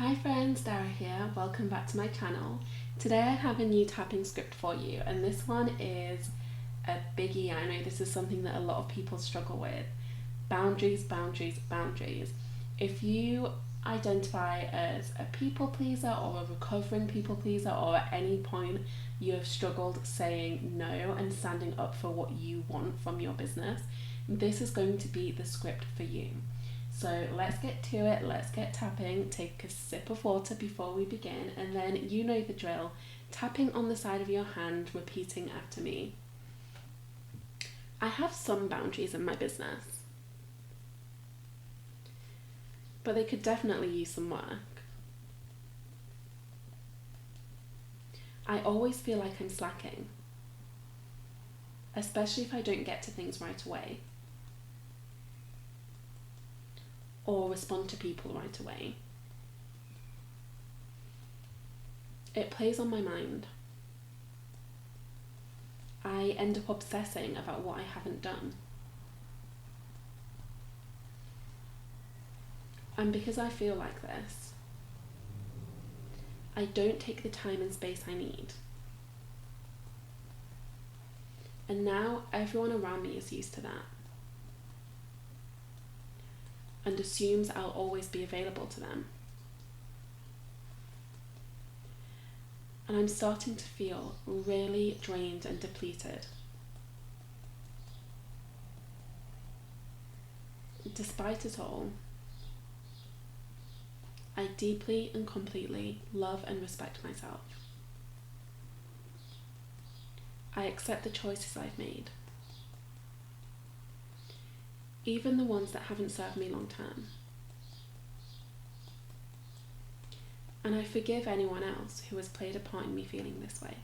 Hi friends, Daire here. Welcome back to my channel. Today I have a new tapping script for you, and this one is a biggie. I know this is something that a lot of people struggle with. Boundaries, boundaries, boundaries. If you identify as a people pleaser or a recovering people pleaser, or at any point you have struggled saying no and standing up for what you want from your business, this is going to be the script for you. So let's get to it, let's get tapping. Take a sip of water before we begin, and then you know the drill. Tapping on the side of your hand, repeating after me. I have some boundaries in my business, but they could definitely use some work. I always feel like I'm slacking, especially if I don't get to things right away or respond to people right away. It plays on my mind. I end up obsessing about what I haven't done. And because I feel like this, I don't take the time and space I need. And now everyone around me is used to that and assumes I'll always be available to them. And I'm starting to feel really drained and depleted. Despite it all, I deeply and completely love and respect myself. I accept the choices I've made, even the ones that haven't served me long term. And I forgive anyone else who has played a part in me feeling this way.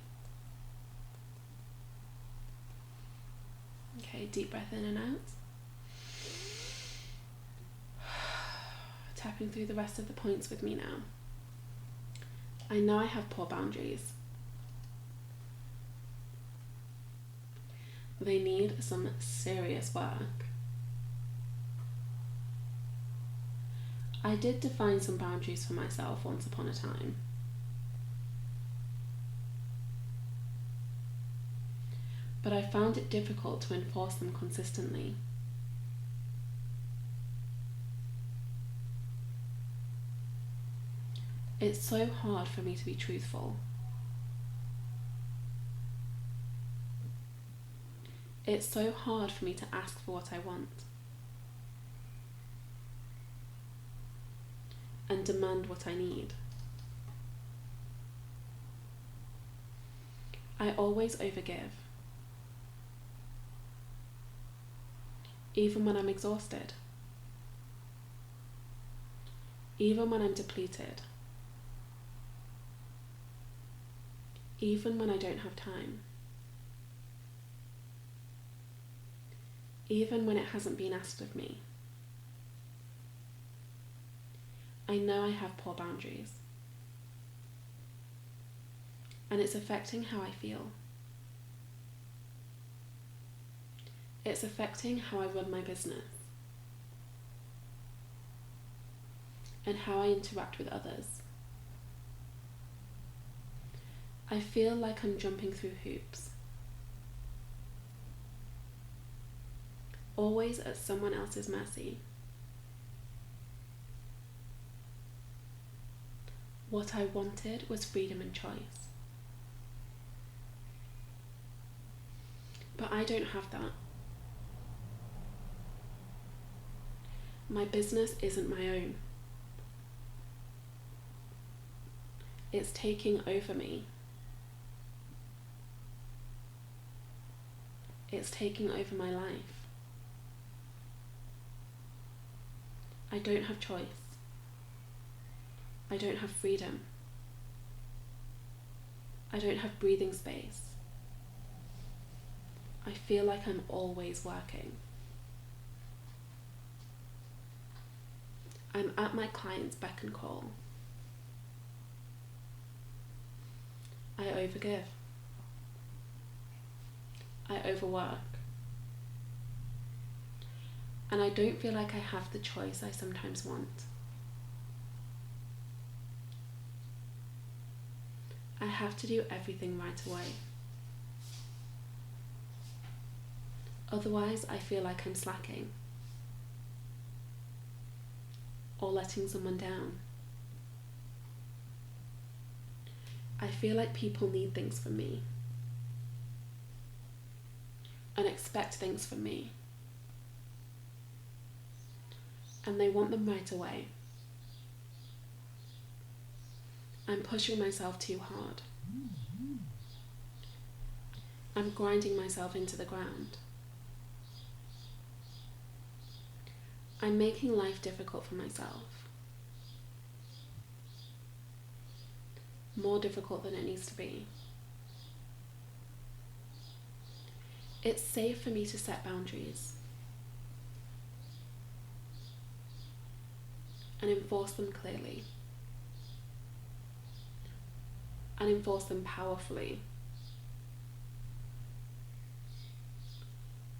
Okay, deep breath in and out. Tapping through the rest of the points with me now. I know I have poor boundaries. They need some serious work. I did define some boundaries for myself once upon a time. But I found it difficult to enforce them consistently. It's so hard for me to be truthful. It's so hard for me to ask for what I want and demand what I need. I always overgive, even when I'm exhausted, even when I'm depleted, even when I don't have time, even when it hasn't been asked of me. I know I have poor boundaries, and it's affecting how I feel. It's affecting how I run my business and how I interact with others. I feel like I'm jumping through hoops, always at someone else's mercy. What I wanted was freedom and choice. But I don't have that. My business isn't my own. It's taking over me. It's taking over my life. I don't have choice. I don't have freedom. I don't have breathing space. I feel like I'm always working. I'm at my client's beck and call. I overgive. I overwork. And I don't feel like I have the choice I sometimes want. I have to do everything right away. Otherwise, I feel like I'm slacking or letting someone down. I feel like people need things from me and expect things from me, and they want them right away. I'm pushing myself too hard. I'm grinding myself into the ground. I'm making life difficult for myself. More difficult than it needs to be. It's safe for me to set boundaries and enforce them clearly and enforce them powerfully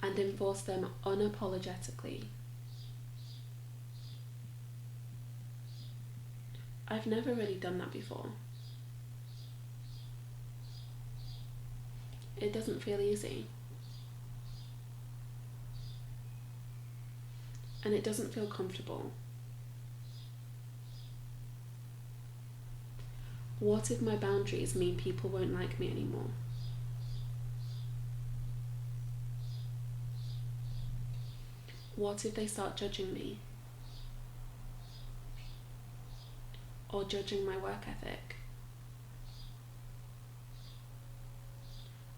and enforce them unapologetically. I've never really done that before. It doesn't feel easy. And it doesn't feel comfortable. What if my boundaries mean people won't like me anymore? What if they start judging me? Or judging my work ethic?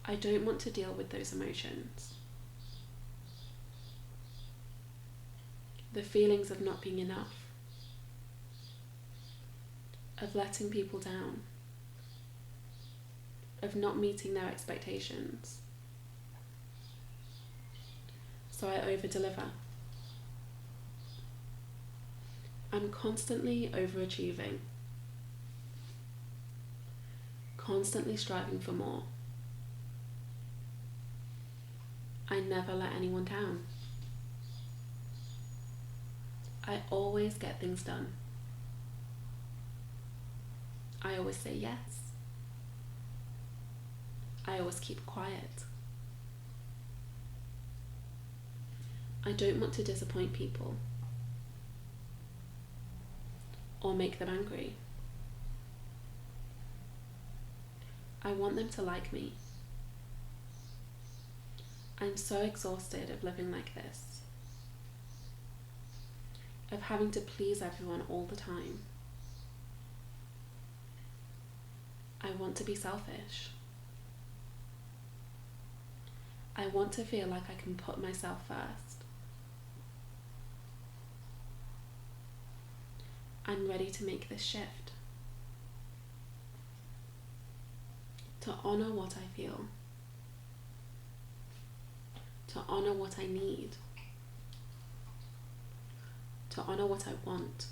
I don't want to deal with those emotions. The feelings of not being enough, of letting people down, of not meeting their expectations. So I over-deliver. I'm constantly overachieving, constantly striving for more. I never let anyone down. I always get things done. I always say yes. I always keep quiet. I don't want to disappoint people or make them angry. I want them to like me. I'm so exhausted of living like this, of having to please everyone all the time. I want to be selfish. I want to feel like I can put myself first. I'm ready to make this shift, to honor what I feel, to honor what I need, to honor what I want.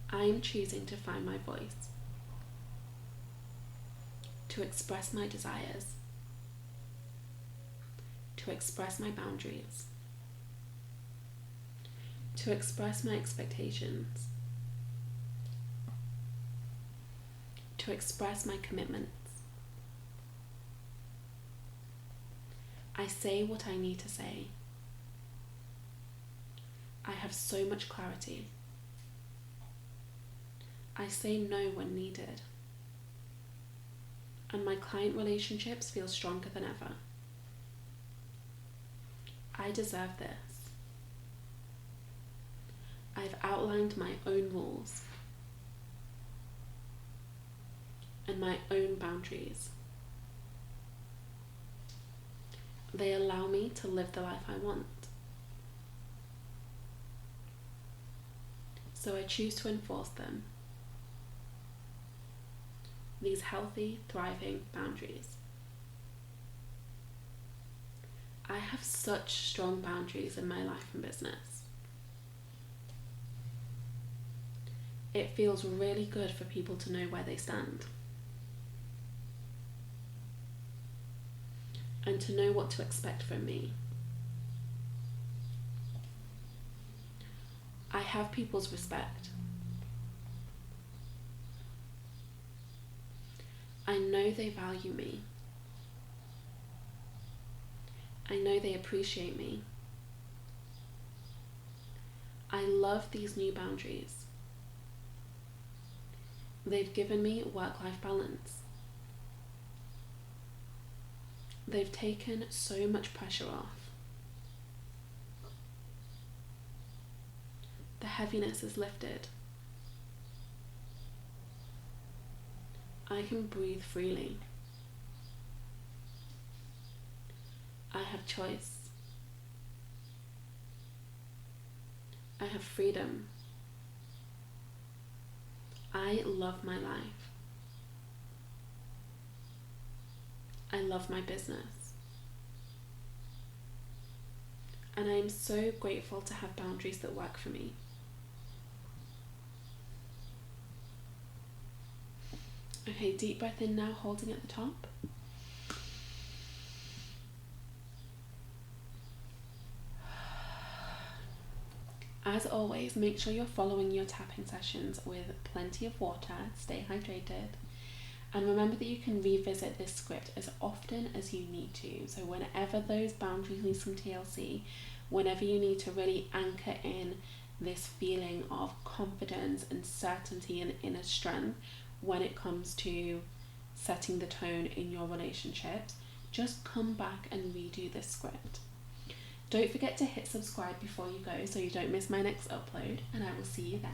I'm choosing to find my voice, to express my desires, to express my boundaries, to express my expectations, to express my commitments. I say what I need to say. I have so much clarity. I say no when needed. And my client relationships feel stronger than ever. I deserve this. I've outlined my own rules and my own boundaries. They allow me to live the life I want. So I choose to enforce them. These healthy, thriving boundaries. I have such strong boundaries in my life and business. It feels really good for people to know where they stand and to know what to expect from me. I have people's respect. I know they value me. I know they appreciate me. I love these new boundaries. They've given me work-life balance. They've taken so much pressure off. The heaviness is lifted. I can breathe freely. I have choice. I have freedom. I love my life. I love my business. And I am so grateful to have boundaries that work for me. Okay, deep breath in now, holding at the top. As always, make sure you're following your tapping sessions with plenty of water, stay hydrated, and remember that you can revisit this script as often as you need to. So whenever those boundaries need some TLC, whenever you need to really anchor in this feeling of confidence and certainty and inner strength when it comes to setting the tone in your relationships, just come back and redo this script. Don't forget to hit subscribe before you go so you don't miss my next upload, and I will see you then.